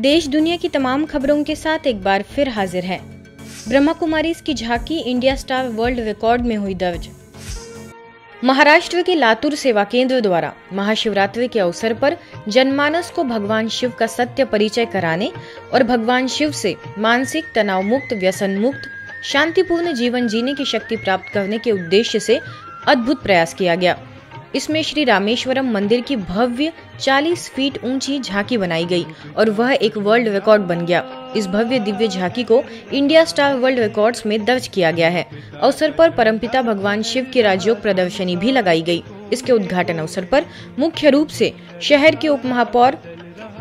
देश दुनिया की तमाम खबरों के साथ एक बार फिर हाजिर है। ब्रह्मा कुमारी की झांकी इंडिया स्टार वर्ल्ड रिकॉर्ड में हुई दर्ज। महाराष्ट्र के लातूर सेवा केंद्र द्वारा महाशिवरात्रि के अवसर पर जनमानस को भगवान शिव का सत्य परिचय कराने और भगवान शिव से मानसिक तनाव मुक्त, व्यसन मुक्त, शांतिपूर्ण जीवन जीने की शक्ति प्राप्त करने के उद्देश्य से अद्भुत प्रयास किया गया। इसमें श्री रामेश्वरम मंदिर की भव्य 40 फीट ऊंची झांकी बनाई गई और वह एक वर्ल्ड रिकॉर्ड बन गया। इस भव्य दिव्य झांकी को इंडिया स्टार वर्ल्ड रिकॉर्ड्स में दर्ज किया गया है। अवसर पर परमपिता भगवान शिव की राजयोग प्रदर्शनी भी लगाई गई। इसके उद्घाटन अवसर पर मुख्य रूप से शहर के उप महापौर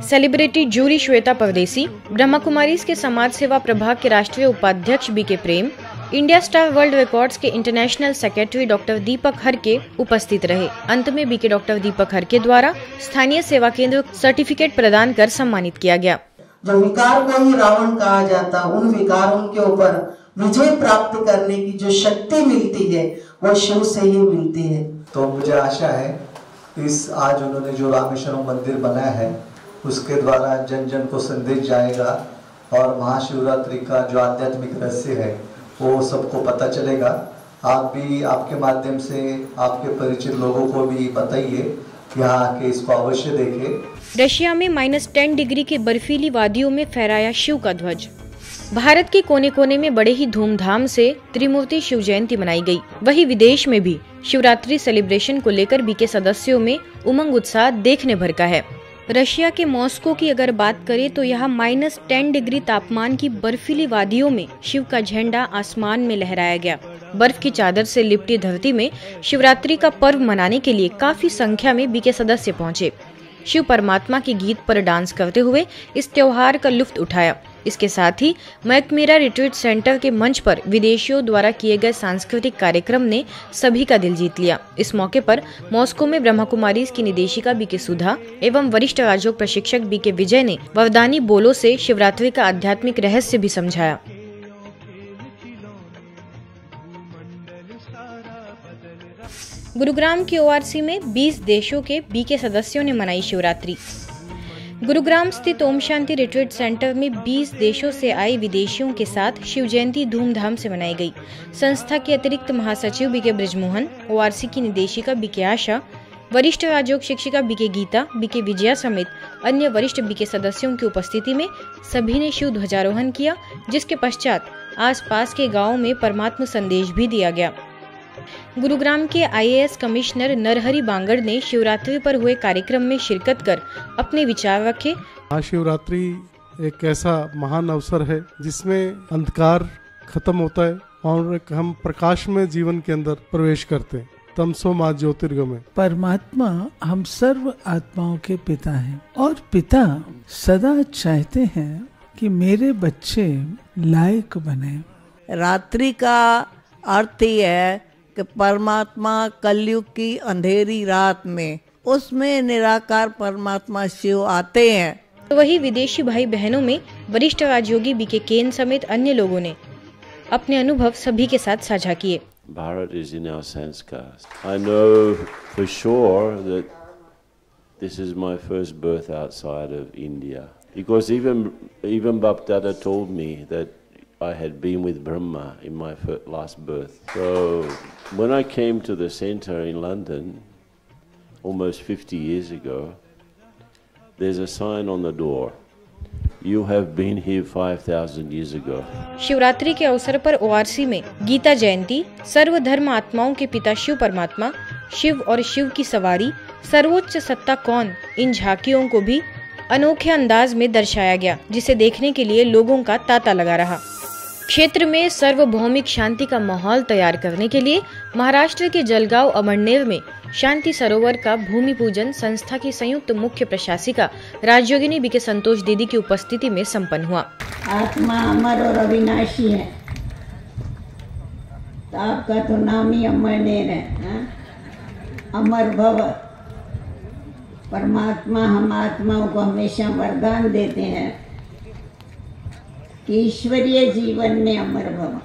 सेलिब्रिटी जूरी श्वेता परदेसी, ब्रह्मा कुमारी के समाज सेवा प्रभाग के राष्ट्रीय उपाध्यक्ष बीके प्रेम, इंडिया स्टार वर्ल्ड रिकॉर्ड्स के इंटरनेशनल सेक्रेटरी डॉक्टर दीपक हरके उपस्थित रहे। अंत में बीके डॉक्टर दीपक हरके द्वारा स्थानीय सेवा केंद्र सर्टिफिकेट प्रदान कर सम्मानित किया गया। जो विकार को ही रावण कहा जाता, उन विकारों के ऊपर विजय प्राप्त करने की जो शक्ति मिलती है वो शिव से ही मिलती है। तो मुझे आशा है इस आज उन्होंने जो रामेश्वरम मंदिर बनाया है उसके द्वारा जन जन को संदेश जाएगा और महाशिवरात्रि का जो आध्यात्मिक रहस्य है वो सबको पता चलेगा। आप भी आपके माध्यम से आपके परिचित लोगों को भी बताइए यहाँ आके इसको अवश्य देखें। रशिया में -10 डिग्री की बर्फीली वादियों में फहराया शिव का ध्वज। भारत के कोने कोने में बड़े ही धूमधाम से त्रिमूर्ति शिव जयंती मनाई गई। वहीं विदेश में भी शिवरात्रि सेलिब्रेशन को लेकर बीके सदस्यों में उमंग उत्साह देखने भर का है। रशिया के मॉस्को की अगर बात करें तो यहाँ -10 डिग्री तापमान की बर्फीली वादियों में शिव का झंडा आसमान में लहराया गया। बर्फ की चादर से लिपटी धरती में शिवरात्रि का पर्व मनाने के लिए काफी संख्या में बीके सदस्य पहुंचे। शिव परमात्मा के गीत पर डांस करते हुए इस त्योहार का लुत्फ उठाया। इसके साथ ही मैकमीरा रिट्रीट सेंटर के मंच पर विदेशियों द्वारा किए गए सांस्कृतिक कार्यक्रम ने सभी का दिल जीत लिया। इस मौके पर मॉस्को में ब्रह्मा कुमारी की निदेशिका बीके सुधा एवं वरिष्ठ राजयोग प्रशिक्षक बीके विजय ने वरदानी बोलों से शिवरात्रि का आध्यात्मिक रहस्य भी समझाया। गुरुग्राम की ओआरसी में 20 देशों के बीके सदस्यों ने मनाई शिवरात्रि। गुरुग्राम स्थित ओम शांति रिट्रीट सेंटर में 20 देशों से आए विदेशियों के साथ शिव जयंती धूमधाम से मनाई गई। संस्था के अतिरिक्त महासचिव बीके ब्रजमोहन, ओआरसी की निदेशिका बीके आशा, वरिष्ठ राजयोग शिक्षिका बीके गीता, बीके विजया समेत अन्य वरिष्ठ बीके सदस्यों की उपस्थिति में सभी ने शिव ध्वजारोहण किया, जिसके पश्चात आसपास के गाँव में परमात्मा संदेश भी दिया गया। गुरुग्राम के IAS कमिश्नर नरहरि बांगड़ ने शिवरात्रि पर हुए कार्यक्रम में शिरकत कर अपने विचार रखे। महाशिवरात्रि एक ऐसा महान अवसर है जिसमें अंधकार खत्म होता है और हम प्रकाश में जीवन के अंदर प्रवेश करते हैं। तमसो मा ज्योतिर्गमय। परमात्मा हम सर्व आत्माओं के पिता हैं और पिता सदा चाहते हैं कि मेरे बच्चे लायक बने। रात्रि का अर्थ ही है कि परमात्मा कलयुग की अंधेरी रात में उसमें निराकार परमात्मा शिव आते हैं। वही विदेशी भाई बहनों में वरिष्ठ राजयोगी बीके केन समेत अन्य लोगों ने अपने अनुभव सभी के साथ साझा किए। Bharat is in our sanskars. I know for sure that this is my first birth outside of India, because even Bap Dada told me that I had been with Brahma in my last birth. So when I came to the center in London almost 50 years ago, there's a sign on the door. You have been here 5,000 years ago. Shivratri के अवसर पर ORC में गीता जयंती, सर्वधर्म आत्माओं के पिता शिव परमात्मा, शिव और शिव की सवारी, सर्वोच्च सत्ता कौन, इन झांकियों को भी अनोखे अंदाज में दर्शाया गया, जिसे देखने के लिए लोगों का तांता लगा रहा। क्षेत्र में सार्वभौमिक शांति का माहौल तैयार करने के लिए महाराष्ट्र के जलगांव अमरनेर में शांति सरोवर का भूमि पूजन संस्था की संयुक्त मुख्य प्रशासिका राजयोगिनी बीके संतोष दीदी की उपस्थिति में संपन्न हुआ। आत्मा अमर और अविनाशी है, तो आपका तो नाम ही अमरनेर है। अमर भव। परमात्मा हम आत्माओं को हमेशा वरदान देते हैं कि ईश्वरीय जीवन में अमर भव।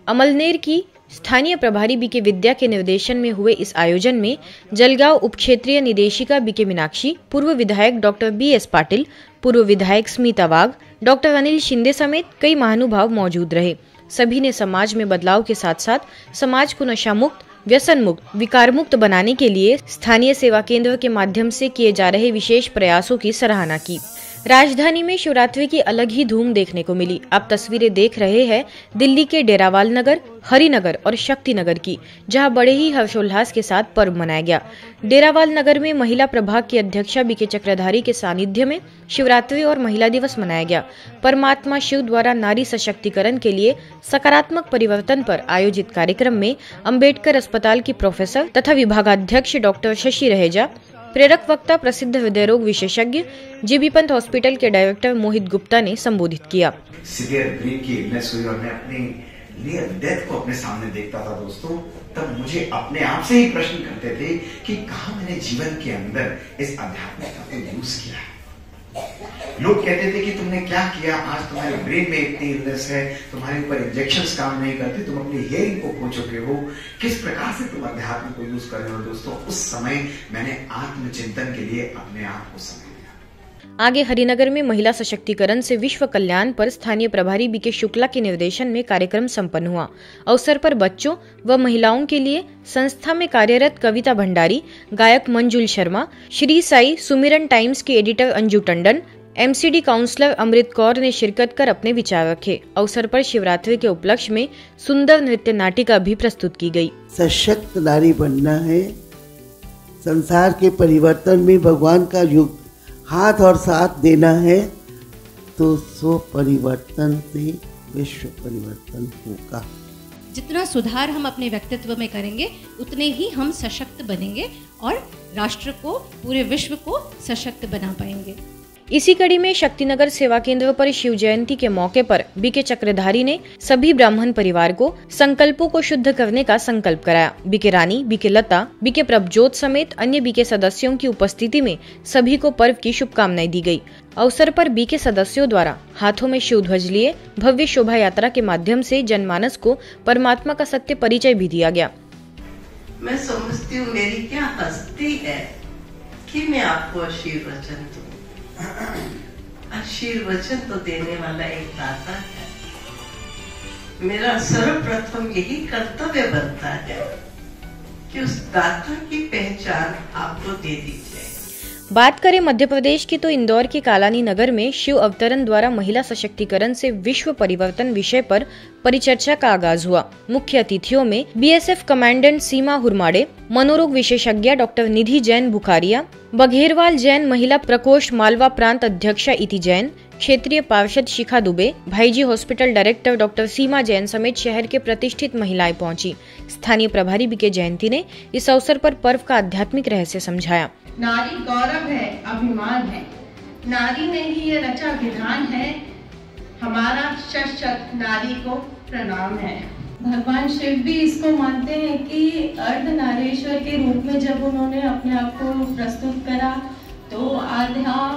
अमलनेर की स्थानीय प्रभारी बीके विद्या के निर्देशन में हुए इस आयोजन में जलगांव उप क्षेत्रीय निदेशिका बीके मीनाक्षी, पूर्व विधायक डॉक्टर BS पाटिल, पूर्व विधायक स्मिता वाघ, डॉक्टर अनिल शिंदे समेत कई महानुभाव मौजूद रहे। सभी ने समाज में बदलाव के साथ साथ समाज को नशा मुक्त, व्यसन मुक्त, विकार मुक्त बनाने के लिए स्थानीय सेवा केंद्र के माध्यम से किए जा रहे विशेष प्रयासों की सराहना की। राजधानी में शिवरात्रि की अलग ही धूम देखने को मिली। आप तस्वीरें देख रहे हैं दिल्ली के डेरावाल नगर, हरिनगर और शक्ति नगर की, जहां बड़े ही हर्षोल्लास के साथ पर्व मनाया गया। डेरावाल नगर में महिला प्रभाग की अध्यक्षा बीके चक्रधारी के सानिध्य में शिवरात्रि और महिला दिवस मनाया गया। परमात्मा शिव द्वारा नारी सशक्तिकरण के लिए सकारात्मक परिवर्तन पर आयोजित कार्यक्रम में अम्बेडकर अस्पताल की प्रोफेसर तथा विभागाध्यक्ष डॉक्टर शशि रहेजा, प्रेरक वक्ता प्रसिद्ध हृदय रोग विशेषज्ञ जीबी पंत हॉस्पिटल के डायरेक्टर मोहित गुप्ता ने संबोधित किया। सीवियर ब्रेन की इलनेस हुई और मैं अपने नियर डेथ को अपने सामने देखता था दोस्तों, तब मुझे अपने आप से ही प्रश्न करते थे कि कहाँ मैंने जीवन के अंदर इस आध्यात्मिकता को यूज किया। लोग कहते थे कि तुमने क्या किया, आज तुम्हारे ब्रेन में इतनी इलनेस है, तुम्हारे ऊपर इंजेक्शंस काम नहीं करते, तुम अपनी हियरिंग को खो चुके हो, किस प्रकार से तुम अध्यात्म को यूज कर रहे हो। दोस्तों उस समय मैंने आत्मचिंतन के लिए अपने आप को समय दिया। आगे हरिनगर में महिला सशक्तिकरण से विश्व कल्याण पर स्थानीय प्रभारी बीके शुक्ला के निर्देशन में कार्यक्रम संपन्न हुआ। अवसर पर बच्चों व महिलाओं के लिए संस्था में कार्यरत कविता भंडारी, गायक मंजुल शर्मा, श्री साई सुमिरन टाइम्स के editor Anju Tandon, MCD councillor Amrit Kaur ने शिरकत कर अपने विचार रखे। अवसर पर शिवरात्रि के उपलक्ष्य में सुंदर नृत्य नाटिका भी प्रस्तुत की गई। सशक्त नारी बनना है, संसार के परिवर्तन में भगवान का युग हाथ और साथ देना है, तो स्व परिवर्तन से विश्व परिवर्तन होगा। जितना सुधार हम अपने व्यक्तित्व में करेंगे उतने ही हम सशक्त बनेंगे और राष्ट्र को, पूरे विश्व को सशक्त बना पाएंगे। इसी कड़ी में शक्तिनगर सेवा केंद्र पर शिव जयंती के मौके पर बीके चक्रधारी ने सभी ब्राह्मण परिवार को संकल्पों को शुद्ध करने का संकल्प कराया। बीके रानी, बीके लता, बीके प्रभजोत समेत अन्य बीके सदस्यों की उपस्थिति में सभी को पर्व की शुभकामनाएं दी गई। अवसर पर बीके सदस्यों द्वारा हाथों में शिव ध्वज लिए भव्य शोभा यात्रा के माध्यम से जनमानस को परमात्मा का सत्य परिचय भी दिया गया। मैं समझती हूँ मेरी क्या हस्ती है कि मैं आपको आशीर्वचन दूं। आशीर्वचन तो देने वाला एक दाता है। मेरा सर्वप्रथम यही कर्तव्य बनता है कि उस दाता की पहचान आपको दे दी जाए। बात करें मध्य प्रदेश की तो इंदौर के कालानी नगर में शिव अवतरण द्वारा महिला सशक्तिकरण से विश्व परिवर्तन विषय पर परिचर्चा का आगाज हुआ। मुख्य अतिथियों में बीएसएफ कमांडेंट सीमा हुरमाड़े, मनोरोग विशेषज्ञ डॉक्टर निधि जैन बुखारिया, बघेरवाल जैन महिला प्रकोष्ठ मालवा प्रांत अध्यक्षा इति जैन, क्षेत्रीय पार्षद शिखा दुबे, भाईजी हॉस्पिटल डायरेक्टर डॉक्टर सीमा जैन समेत शहर के प्रतिष्ठित महिलाएं पहुंची। स्थानीय प्रभारी बीके जयंती ने इस अवसर पर पर्व का आध्यात्मिक रहस्य समझाया। नारी गौरव है, अभिमान है, नारी में ही ये रचा विधान है, हमारा शत शत नारी को प्रणाम है। भगवान शिव भी इसको मानते हैं कि अर्धनारीश्वर के रूप में जब उन्होंने अपने आप को प्रस्तुत करा तो आधा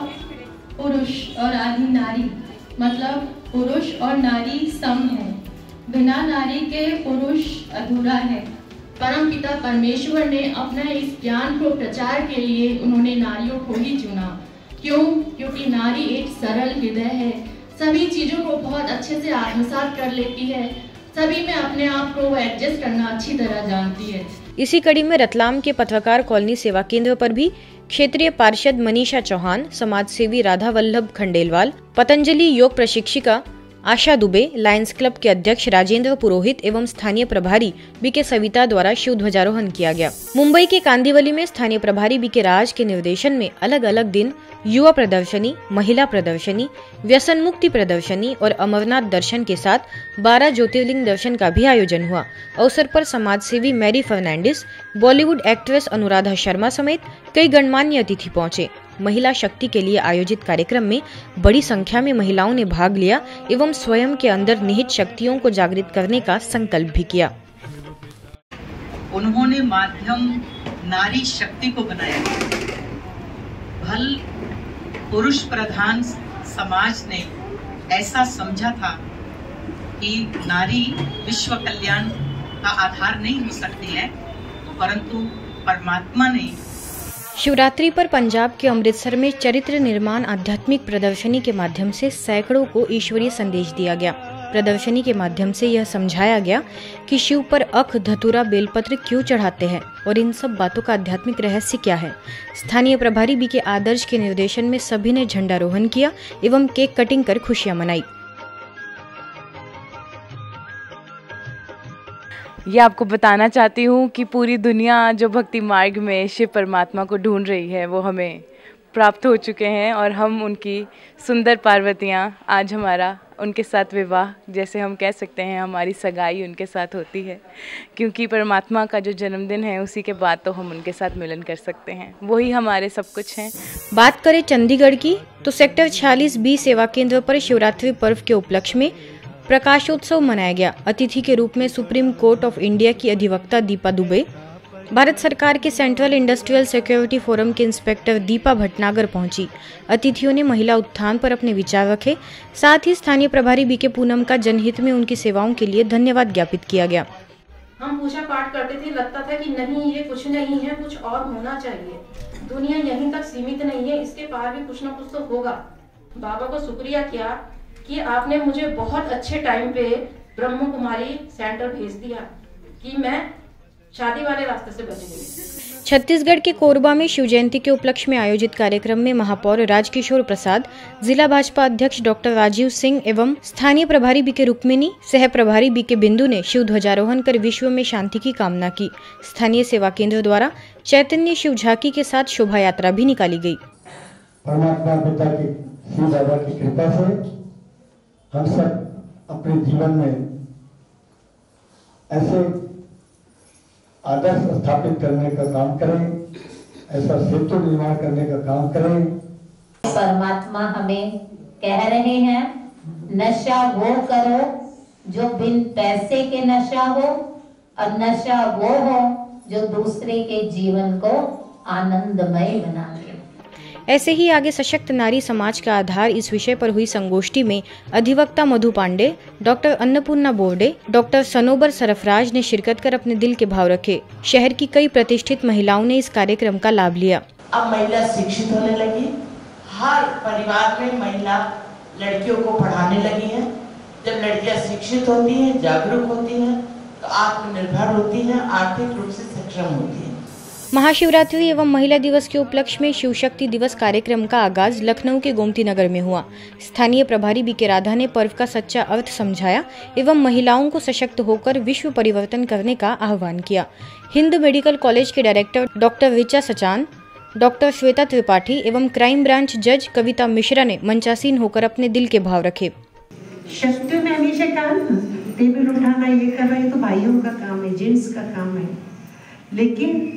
पुरुष और आधी नारी, मतलब पुरुष और नारी सम है, बिना नारी के पुरुष अधूरा है। परमपिता परमेश्वर ने अपना इस ज्ञान को प्रचार के लिए उन्होंने नारियों को ही चुना। क्यों? क्योंकि नारी एक सरल हृदय है, सभी चीजों को बहुत अच्छे से आत्मसात कर लेती है, सभी में अपने आप को एडजस्ट करना अच्छी तरह जानती है। इसी कड़ी में रतलाम के पत्रकार कॉलोनी सेवा केंद्र पर भी क्षेत्रीय पार्षद मनीषा चौहान, समाज सेवी राधा वल्लभ खंडेलवाल, पतंजलि योग प्रशिक्षिका आशा दुबे, लायंस क्लब के अध्यक्ष राजेंद्र पुरोहित एवं स्थानीय प्रभारी बीके सविता द्वारा शिव ध्वजारोहण किया गया। मुंबई के कांदिवली में स्थानीय प्रभारी बीके राज के निर्देशन में अलग अलग दिन युवा प्रदर्शनी, महिला प्रदर्शनी, व्यसन मुक्ति प्रदर्शनी और अमरनाथ दर्शन के साथ 12 ज्योतिर्लिंग दर्शन का भी आयोजन हुआ। अवसर पर समाज सेवी मैरी फर्नांडिस, बॉलीवुड एक्ट्रेस अनुराधा शर्मा समेत कई गणमान्य अतिथि पहुंचे। महिला शक्ति के लिए आयोजित कार्यक्रम में बड़ी संख्या में महिलाओं ने भाग लिया एवं स्वयं के अंदर निहित शक्तियों को जागृत करने का संकल्प भी किया। उन्होंने माध्यम नारी शक्ति को बनाया। भल पुरुष प्रधान समाज ने ऐसा समझा था कि नारी विश्व कल्याण का आधार नहीं हो सकती है, परंतु परमात्मा ने शिवरात्रि पर पंजाब के अमृतसर में चरित्र निर्माण आध्यात्मिक प्रदर्शनी के माध्यम से सैकड़ों को ईश्वरीय संदेश दिया गया। प्रदर्शनी के माध्यम से यह समझाया गया कि शिव पर अख, धतूरा, बेलपत्र क्यों चढ़ाते हैं और इन सब बातों का आध्यात्मिक रहस्य क्या है। स्थानीय प्रभारी बी के आदर्श के निर्देशन में सभी ने झंडारोहण किया एवं केक कटिंग कर खुशियां मनाई। ये आपको बताना चाहती हूँ कि पूरी दुनिया जो भक्ति मार्ग में शिव परमात्मा को ढूंढ रही है वो हमें प्राप्त हो चुके हैं और हम उनकी सुंदर पार्वतियाँ आज हमारा उनके साथ विवाह, जैसे हम कह सकते हैं हमारी सगाई उनके साथ होती है, क्योंकि परमात्मा का जो जन्मदिन है उसी के बाद तो हम उनके साथ मिलन कर सकते हैं, वही हमारे सब कुछ हैं। बात करें चंडीगढ़ की तो सेक्टर 46B सेवा केंद्र पर शिवरात्रि पर्व के उपलक्ष्य में प्रकाशोत्सव मनाया गया। अतिथि के रूप में सुप्रीम कोर्ट ऑफ इंडिया की अधिवक्ता दीपा दुबे, भारत सरकार के सेंट्रल इंडस्ट्रियल सिक्योरिटी फोरम के इंस्पेक्टर दीपा भटनागर पहुंची। अतिथियों ने महिला उत्थान पर अपने विचार रखे। साथ ही स्थानीय प्रभारी बी के पूनम का जनहित में उनकी सेवाओं के लिए धन्यवाद ज्ञापित किया गया। हम पूजा पाठ करते थे, लगता था कि नहीं ये कुछ नहीं है, कुछ और होना चाहिए, दुनिया यहीं तक सीमित नहीं है, इसके पार भी कुछ न कुछ तो होगा। बाबा को शुक्रिया किया कि आपने मुझे बहुत अच्छे टाइम पे ब्रह्म कुमारी सेंटर भेज दिया कि मैं शादी वाले रास्ते से बच गई। छत्तीसगढ़ के कोरबा में शिव जयंती के उपलक्ष्य में आयोजित कार्यक्रम में महापौर राजकिशोर प्रसाद, जिला भाजपा अध्यक्ष डॉक्टर राजीव सिंह एवं स्थानीय प्रभारी बी के रुक्मिणी, सह प्रभारी बी के बिंदु ने शिव ध्वजारोहण कर विश्व में शांति की कामना की। स्थानीय सेवा केंद्र द्वारा चैतन्य शिव झांकी के साथ शोभा यात्रा भी निकाली गयी। परमात्मा पिता की शिव बाबा की कृपा से हम सब अपने जीवन में ऐसे आदर्श स्थापित करने का काम करें, ऐसा सेतु निर्माण करने का काम करें। परमात्मा हमें कह रहे हैं, नशा वो करो जो बिन पैसे के नशा हो और नशा वो हो जो दूसरे के जीवन को आनंदमय बना दे। ऐसे ही आगे सशक्त नारी समाज का आधार इस विषय पर हुई संगोष्ठी में अधिवक्ता मधु पांडे, डॉक्टर अन्नपूर्णा बोर्डे, डॉक्टर सनोबर सरफराज ने शिरकत कर अपने दिल के भाव रखे। शहर की कई प्रतिष्ठित महिलाओं ने इस कार्यक्रम का लाभ लिया। अब महिला शिक्षित होने लगी, हर परिवार में महिला लड़कियों को पढ़ाने लगी है। जब लड़कियां शिक्षित होती हैं, जागरूक होती हैं, तो आत्मनिर्भर होती हैं, आर्थिक रूप से सक्षम होती है। महाशिवरात्रि एवं महिला दिवस के उपलक्ष्य में शिव शक्ति दिवस कार्यक्रम का आगाज लखनऊ के गोमती नगर में हुआ। स्थानीय प्रभारी बी के राधा ने पर्व का सच्चा अर्थ समझाया एवं महिलाओं को सशक्त होकर विश्व परिवर्तन करने का आह्वान किया। हिंद मेडिकल कॉलेज के director doctor Richa Sachan, doctor Shweta Tripathi एवं क्राइम ब्रांच जज कविता मिश्रा ने मंचासीन होकर अपने दिल के भाव रखे। शक्ति में हमेशा कहा टेबल उठाना ये करना ये तो भाइयों का काम है, जेंट्स का काम है, लेकिन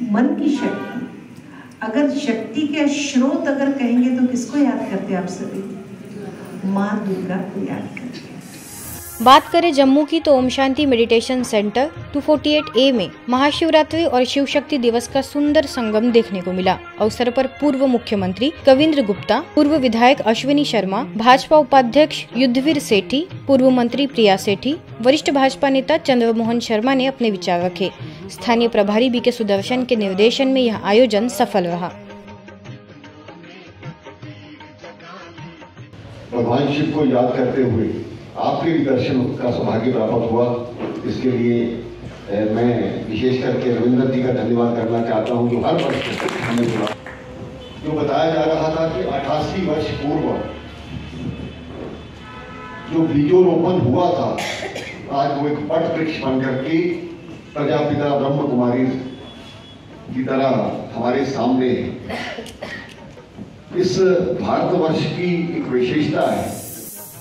मन की शक्ति, अगर शक्ति के स्रोत अगर कहेंगे तो किसको याद करते आप सभी? माँ दुर्गा को याद करते। बात करें जम्मू की तो Om Shanti meditation centre 248A में महाशिवरात्रि और शिव शक्ति दिवस का सुंदर संगम देखने को मिला। अवसर पर पूर्व मुख्यमंत्री कविंद्र गुप्ता, पूर्व विधायक अश्विनी शर्मा, भाजपा उपाध्यक्ष युद्धवीर सेठी, पूर्व मंत्री प्रिया सेठी, वरिष्ठ भाजपा नेता चंद्रमोहन शर्मा ने अपने विचार रखे। स्थानीय प्रभारी बी के सुदर्शन के निर्देशन में यह आयोजन सफल रहा। भगवान शिव को याद करते हुए आपके भी दर्शन का सौभाग्य प्राप्त हुआ, इसके लिए मैं विशेष करके रविंद्र जी का धन्यवाद करना चाहता हूं, जो हर वर्ष हमें जो बताया जा रहा था कि 88 वर्ष पूर्व जो बीजोरोपण हुआ था, आज वो एक वट वृक्ष बन करके प्रजापिता ब्रह्म कुमारी की तरह हमारे सामने है। इस भारतवर्ष की एक विशेषता है।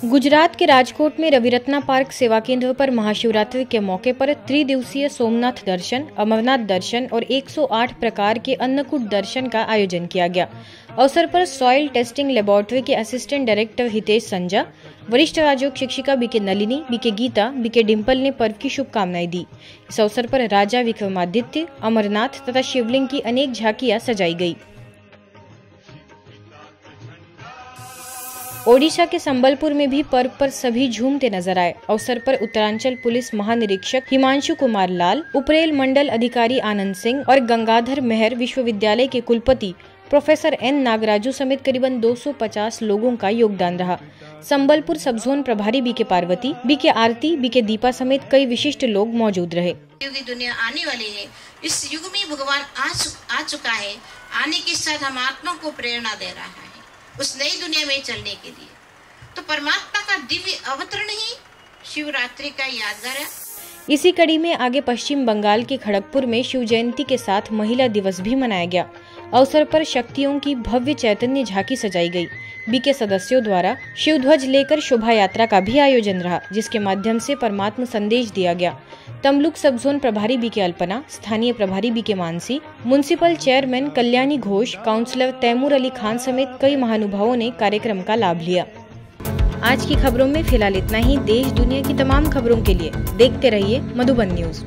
गुजरात के राजकोट में रविरत्ना पार्क सेवा केंद्र पर महाशिवरात्रि के मौके पर त्रिदिवसीय सोमनाथ दर्शन, अमरनाथ दर्शन और 108 प्रकार के अन्नकूट दर्शन का आयोजन किया गया। अवसर पर सॉइल टेस्टिंग लेबोरेटरी के असिस्टेंट डायरेक्टर हितेश संजा, वरिष्ठ राजयोग शिक्षिका बी के नलिनी, बी के गीता, बी के डिम्पल ने पर्व की शुभकामनाएं दी। इस अवसर पर राजा विक्रमादित्य, अमरनाथ तथा शिवलिंग की अनेक झांकियां सजाई गयी। ओडिशा के संबलपुर में भी पर्व पर सभी झूमते नजर आए। अवसर पर उत्तरांचल पुलिस महानिरीक्षक हिमांशु कुमार लाल, उपरेल मंडल अधिकारी आनंद सिंह और गंगाधर मेहर विश्वविद्यालय के कुलपति प्रोफेसर एन नागराजू समेत करीबन 250 लोगों का योगदान रहा। संबलपुर सब जोन प्रभारी बीके पार्वती, बीके आरती, बीके दीपा समेत कई विशिष्ट लोग मौजूद रहे। की दुनिया आने वाली है, इस युग में भगवान आ चुका है। आने के साथ हम आत्मा को प्रेरणा दे रहा है उस नई दुनिया में चलने के लिए। तो परमात्मा का दिव्य अवतरण ही शिवरात्रि का यादगार है। इसी कड़ी में आगे पश्चिम बंगाल के खड़गपुर में शिव जयंती के साथ महिला दिवस भी मनाया गया। अवसर पर शक्तियों की भव्य चैतन्य झांकी सजाई गई। बीके सदस्यों द्वारा शिव ध्वज लेकर शोभा यात्रा का भी आयोजन रहा, जिसके माध्यम से परमात्मा संदेश दिया गया। तमलुक सब जोन प्रभारी बीके अल्पना, स्थानीय प्रभारी BK Mansi, municipal chairman Kalyani Ghosh, councillor Taimur Ali Khan समेत कई महानुभावों ने कार्यक्रम का लाभ लिया। आज की खबरों में फिलहाल इतना ही। देश दुनिया की तमाम खबरों के लिए देखते रहिए मधुबन न्यूज।